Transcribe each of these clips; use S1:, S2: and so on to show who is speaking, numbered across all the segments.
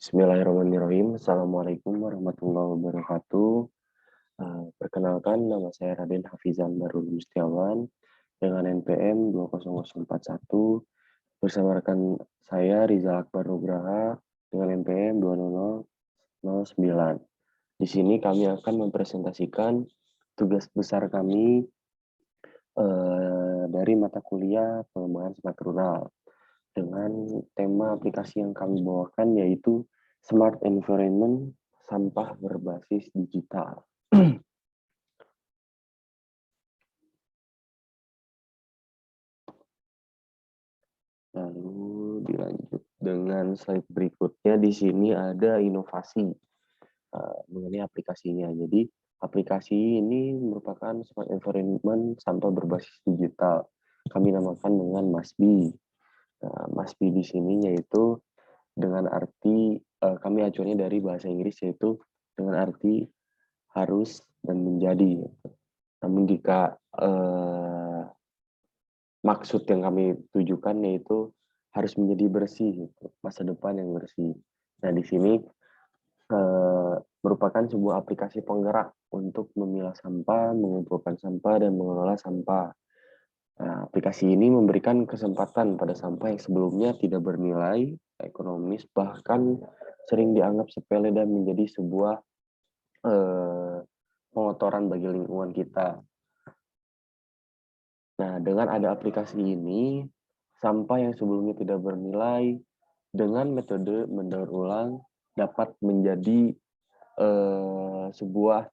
S1: Bismillahirrahmanirrahim. Assalamualaikum warahmatullahi wabarakatuh. Perkenalkan, nama saya Raden Hafizan Darul Mustiawan dengan NPM 20041 bersama rekan saya Rizal Akbar Nugraha dengan NPM 20009. Di sini kami akan mempresentasikan tugas besar kami dari mata kuliah pengembangan smart rural dengan tema aplikasi yang kami bawakan yaitu Smart Environment Sampah Berbasis Digital. Lalu dilanjut dengan slide berikutnya. Di sini ada inovasi mengenai aplikasinya. Jadi aplikasi ini merupakan Smart Environment Sampah Berbasis Digital. Kami namakan dengan MASBI. MASBI di sini yaitu dengan arti kami acuannya dari bahasa Inggris yaitu dengan arti harus dan menjadi. Namun jika maksud yang kami tujukan yaitu harus menjadi bersih, gitu. Masa depan yang bersih. Nah di sini merupakan sebuah aplikasi penggerak untuk memilah sampah, mengumpulkan sampah, dan mengelola sampah. Nah, aplikasi ini memberikan kesempatan pada sampah yang sebelumnya tidak bernilai ekonomis, bahkan sering dianggap sepele dan menjadi sebuah pengotoran bagi lingkungan kita. Nah, dengan ada aplikasi ini, sampah yang sebelumnya tidak bernilai dengan metode mendaur ulang dapat menjadi sebuah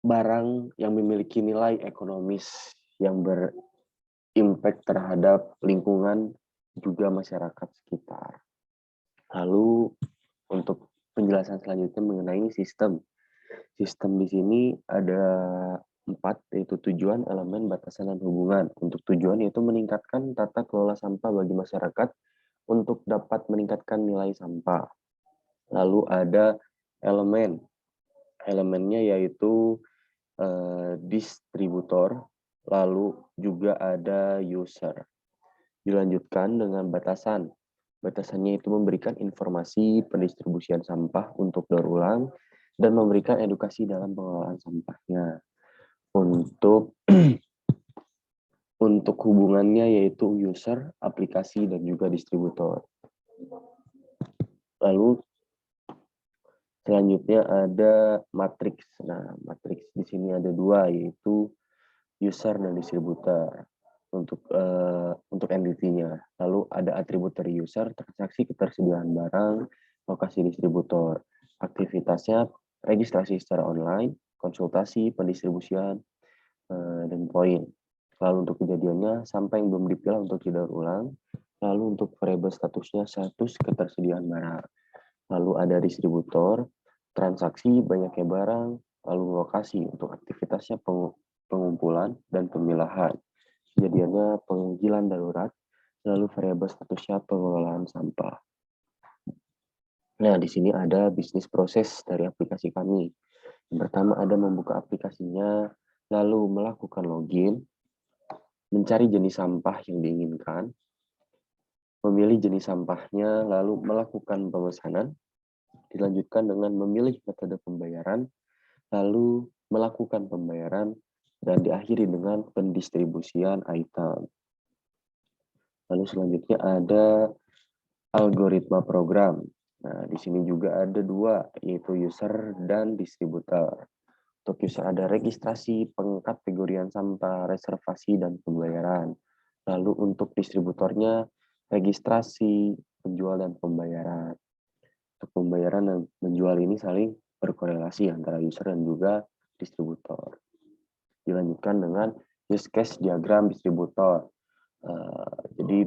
S1: barang yang memiliki nilai ekonomis yang berimpact terhadap lingkungan juga masyarakat sekitar. Lalu untuk penjelasan selanjutnya mengenai sistem. Sistem di sini ada 4, yaitu tujuan, elemen, batasan, dan hubungan. Untuk tujuan yaitu meningkatkan tata kelola sampah bagi masyarakat untuk dapat meningkatkan nilai sampah. Lalu ada elemen. Elemennya yaitu distributor, lalu juga ada user. Dilanjutkan dengan batasan. Batasannya itu memberikan informasi pendistribusian sampah untuk daur ulang dan memberikan edukasi dalam pengelolaan sampahnya. Untuk hubungannya yaitu user, aplikasi, dan juga distributor. Lalu selanjutnya ada matriks. Nah, matriks di sini ada 2, yaitu user dan distributor untuk entity-nya. Lalu ada atribut dari user, transaksi ketersediaan barang, lokasi distributor. Aktivitasnya registrasi secara online, konsultasi, pendistribusian, dan poin. Lalu untuk kejadiannya, sampah yang belum dipilah untuk didaur ulang. Lalu untuk variabel statusnya, status ketersediaan barang. Lalu ada distributor, transaksi, banyaknya barang, lalu lokasi untuk aktivitasnya pengumpulan dan pemilahan. Kejadiannya pengumpulan darurat, lalu variabel statusnya pengelolaan sampah. Nah, di sini ada bisnis proses dari aplikasi kami. Yang pertama ada membuka aplikasinya, lalu melakukan login, mencari jenis sampah yang diinginkan, memilih jenis sampahnya, lalu melakukan pemesanan, dilanjutkan dengan memilih metode pembayaran, lalu melakukan pembayaran, dan diakhiri dengan pendistribusian item. Lalu selanjutnya ada algoritma program. Nah, di sini juga ada 2, yaitu user dan distributor. Untuk user ada registrasi, pengkategorian sampah, reservasi, dan pembayaran. Lalu untuk distributornya, registrasi, penjual, dan pembayaran. Untuk pembayaran dan menjual ini saling berkorelasi antara user dan juga distributor. Dilanjutkan dengan use case diagram distributor. Jadi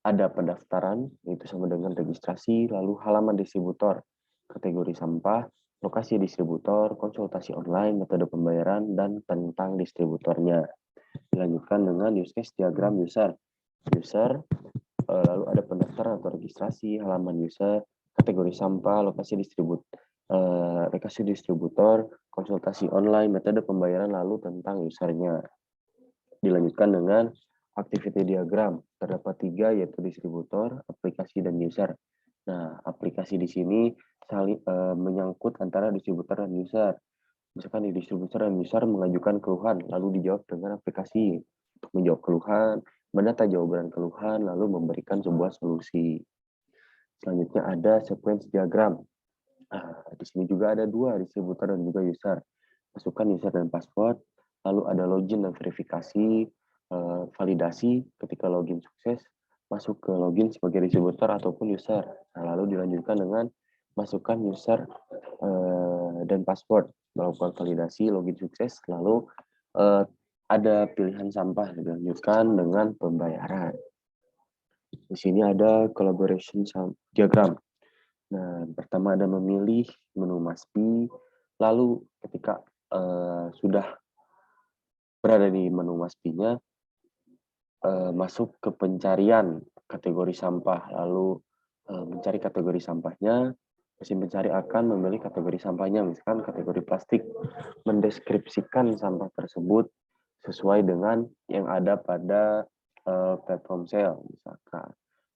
S1: ada pendaftaran, yaitu sama dengan registrasi, lalu halaman distributor, kategori sampah, lokasi distributor, konsultasi online, metode pembayaran, dan tentang distributornya. Dilanjutkan dengan use case diagram user. Lalu ada pendaftaran atau registrasi, halaman user, kategori sampah, lokasi distributor, konsultasi online, metode pembayaran, lalu tentang usernya. Dilanjutkan dengan activity diagram. Terdapat 3, yaitu distributor, aplikasi, dan user. Nah, aplikasi di sini saling menyangkut antara distributor dan user. Misalkan di distributor dan user mengajukan keluhan, lalu dijawab dengan aplikasi untuk menjawab keluhan, mendata jawaban keluhan, lalu memberikan sebuah solusi. Selanjutnya ada sequence diagram. Di sini juga ada dua, distributor dan juga user. Masukkan user dan password, lalu ada login dan verifikasi, validasi ketika login sukses, masuk ke login sebagai distributor ataupun user. Nah, lalu dilanjutkan dengan masukkan user dan password, melakukan validasi, login sukses, lalu ada pilihan sampah, dilanjutkan dengan pembayaran. Di sini ada collaboration diagram. Nah, pertama ada memilih menu MASPI, lalu ketika sudah berada di menu MASPI-nya, masuk ke pencarian kategori sampah, lalu mencari kategori sampahnya, mesin pencari akan memilih kategori sampahnya, misalkan kategori plastik, mendeskripsikan sampah tersebut sesuai dengan yang ada pada platform sale, misalkan,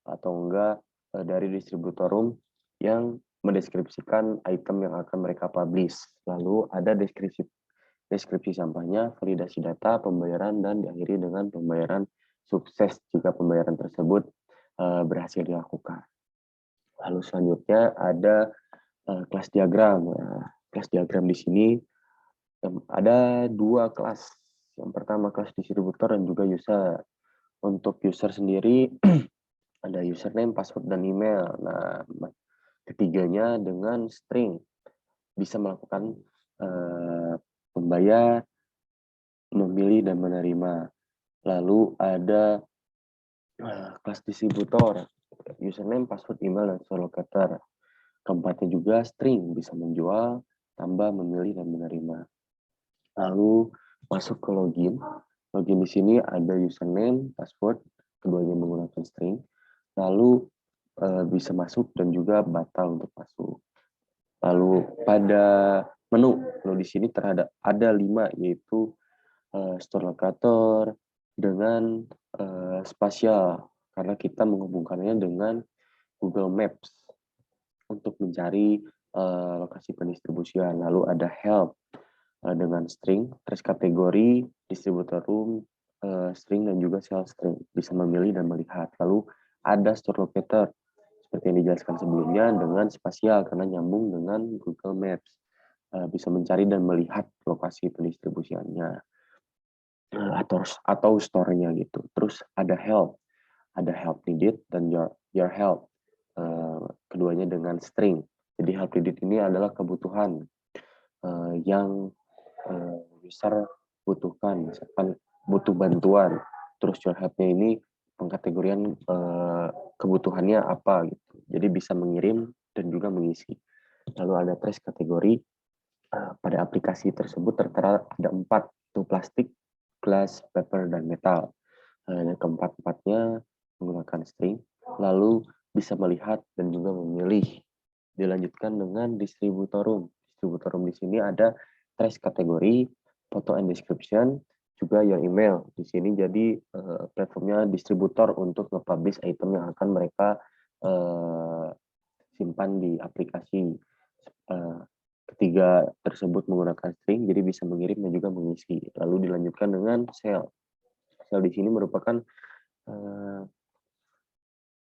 S1: atau enggak dari distributor room yang mendeskripsikan item yang akan mereka publish. Lalu ada deskripsi sampahnya, validasi data, pembayaran, dan diakhiri dengan pembayaran sukses jika pembayaran tersebut berhasil dilakukan. Lalu selanjutnya ada kelas diagram. Nah, kelas diagram di sini ada dua kelas. Yang pertama kelas distributor dan juga user. Untuk user sendiri ada username, password, dan email. Nah, ketiganya dengan string bisa melakukan membayar, memilih, dan menerima. Lalu ada kelas distributor, username, password, email, dan store locator. Keempatnya juga string, bisa menjual, tambah, memilih, dan menerima. Lalu masuk ke login. Login di sini ada username, password, keduanya menggunakan string. Lalu bisa masuk dan juga batal untuk masuk. Lalu pada menu di sini ada 5, yaitu store locator dengan spasial, karena kita menghubungkannya dengan Google Maps untuk mencari lokasi pendistribusian. Lalu ada help dengan string, terus kategori, distributor room, string, dan juga sales string. Bisa memilih dan melihat. Lalu ada store locator, seperti yang dijelaskan sebelumnya, dengan spasial, karena nyambung dengan Google Maps. Bisa mencari dan melihat lokasi pendistribusiannya. Atau store-nya gitu. Terus ada help needed dan your help. Keduanya dengan string. Jadi help needed ini adalah kebutuhan yang user butuhkan, misalkan butuh bantuan. Terus your help-nya ini pengkategorian kebutuhannya apa gitu. Jadi bisa mengirim dan juga mengisi. Lalu ada trace kategori. Pada aplikasi tersebut tertera ada 4, itu plastik, glass, paper, dan metal. Yang keempat-empatnya menggunakan string, lalu bisa melihat dan juga memilih. Dilanjutkan dengan distributor room. Distributor room di sini ada trace kategori, photo and description, juga your email. Di sini jadi platformnya distributor untuk nge-publish item yang akan mereka simpan di aplikasi. Ketiga tersebut menggunakan string, jadi bisa mengirim dan juga mengisi. Lalu dilanjutkan dengan sale. Sale di sini merupakan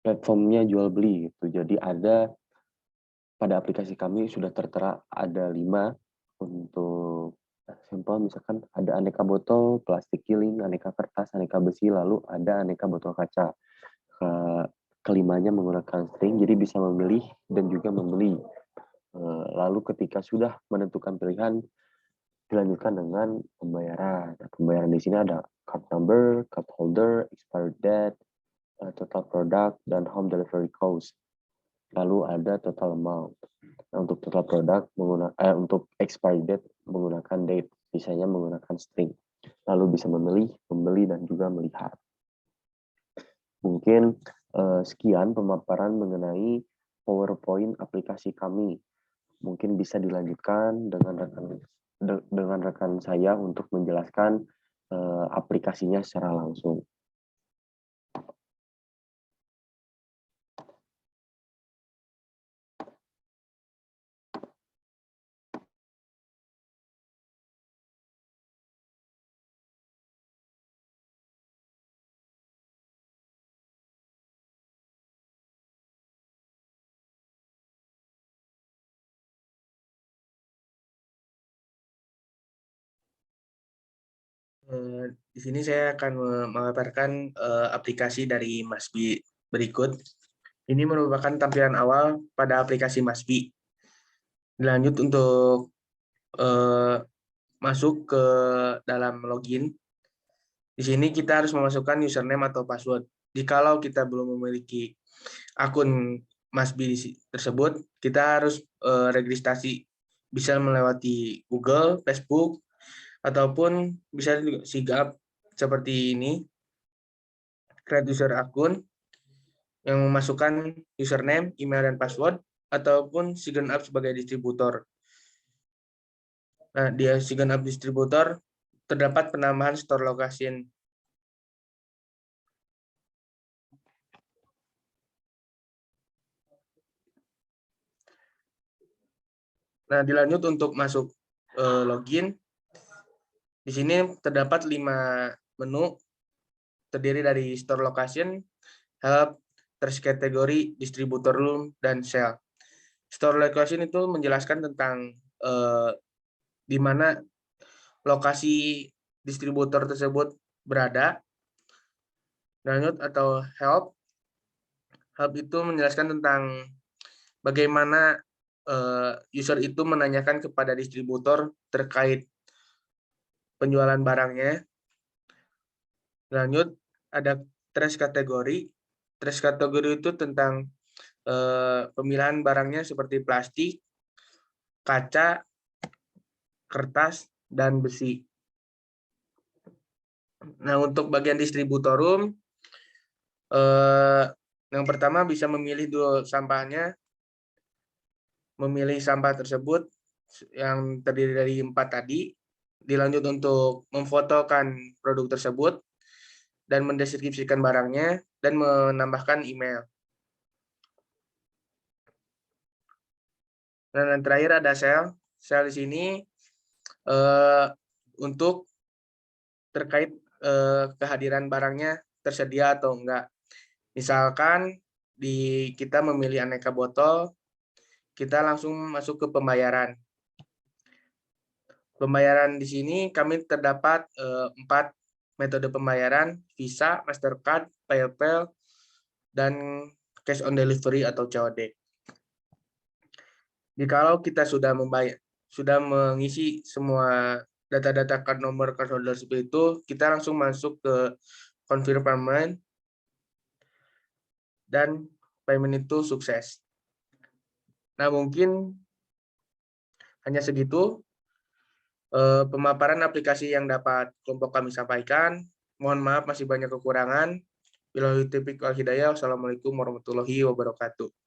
S1: platformnya jual beli gitu. Jadi ada pada aplikasi kami sudah tertera ada 5 untuk sampel, misalkan ada aneka botol, plastik killing, aneka kertas, aneka besi, lalu ada aneka botol kaca. Kelimanya menggunakan string, jadi bisa memilih dan juga membeli. Lalu ketika sudah menentukan pilihan, dilanjutkan dengan pembayaran. Nah, pembayaran di sini ada card number, card holder, expired date, total product, dan home delivery cost. Lalu ada total amount. Nah, untuk total product untuk expired date menggunakan date, sisanya menggunakan string. Lalu bisa memilih, membeli, dan juga melihat. Mungkin sekian pemaparan mengenai PowerPoint aplikasi kami. Mungkin bisa dilanjutkan dengan rekan saya untuk menjelaskan aplikasinya secara langsung.
S2: Di sini saya akan memaparkan aplikasi dari Masbi berikut. Ini merupakan tampilan awal pada aplikasi Masbi. Lanjut untuk masuk ke dalam login. Di sini kita harus memasukkan username atau password. Jikalau kita belum memiliki akun Masbi tersebut, kita harus registrasi. Bisa melewati Google, Facebook, ataupun bisa sigap seperti ini, create user akun, yang memasukkan username, email, dan password, ataupun sign up sebagai distributor. Nah, di sign up distributor terdapat penambahan store location. Nah, dilanjut untuk masuk login. Di sini terdapat 5 menu, terdiri dari store location, help, terus kategori, distributor room, dan sell. Store location itu menjelaskan tentang di mana lokasi distributor tersebut berada. Lanjut atau help. Help itu menjelaskan tentang bagaimana user itu menanyakan kepada distributor terkait penjualan barangnya. Lanjut ada trace kategori. Trace kategori itu tentang pemilihan barangnya seperti plastik, kaca, kertas, dan besi. Nah, untuk bagian distributor room, yang pertama bisa memilih dulu sampahnya, memilih sampah tersebut yang terdiri dari 4 tadi, dilanjut untuk memfotokan produk tersebut, dan mendeskripsikan barangnya, dan menambahkan email. Dan terakhir ada sell. Sell di sini untuk terkait kehadiran barangnya tersedia atau enggak. Misalkan kita memilih aneka botol, kita langsung masuk ke pembayaran. Pembayaran di sini kami terdapat 4 metode pembayaran: Visa, Mastercard, PayPal, dan cash on delivery atau COD. Jikalau kita sudah mengisi semua data-data card holder seperti itu, kita langsung masuk ke confirm payment, dan payment itu sukses. Nah, mungkin hanya segitu pemaparan aplikasi yang dapat kelompok kami sampaikan. Mohon maaf masih banyak kekurangan. Wassalamualaikum warahmatullahi wabarakatuh.